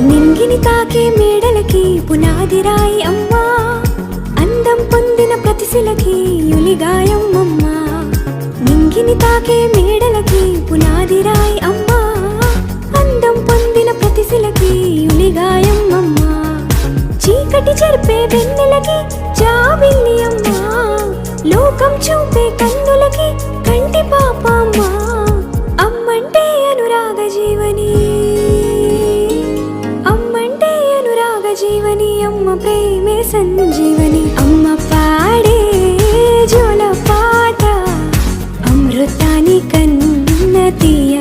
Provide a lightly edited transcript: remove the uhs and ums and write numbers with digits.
నింగిని తాకే మేడలకి పునాదిరాయి అమ్మా, అందం పొందిన ప్రతిశిలకి యులిగాయం అమ్మా. నింగిని తాకే మేడలకి పునాదిరాయి అమ్మా, అందం పొందిన ప్రతిశిలకి యులిగాయం అమ్మా. చీకటి చెరిపే వెన్నెలకి జాబిల్లి అమ్మా, లోకం చూపే కన్నులకి కంటి పాప అమ్మా. అమ్మంటే అనురాగ జీవని, అమ్మంటే అనురాగ జీవని, అమ్మ ప్రేమే సంజీవని. అమ్మ పాడే జోల పాట అమృతాని కన్న తీయ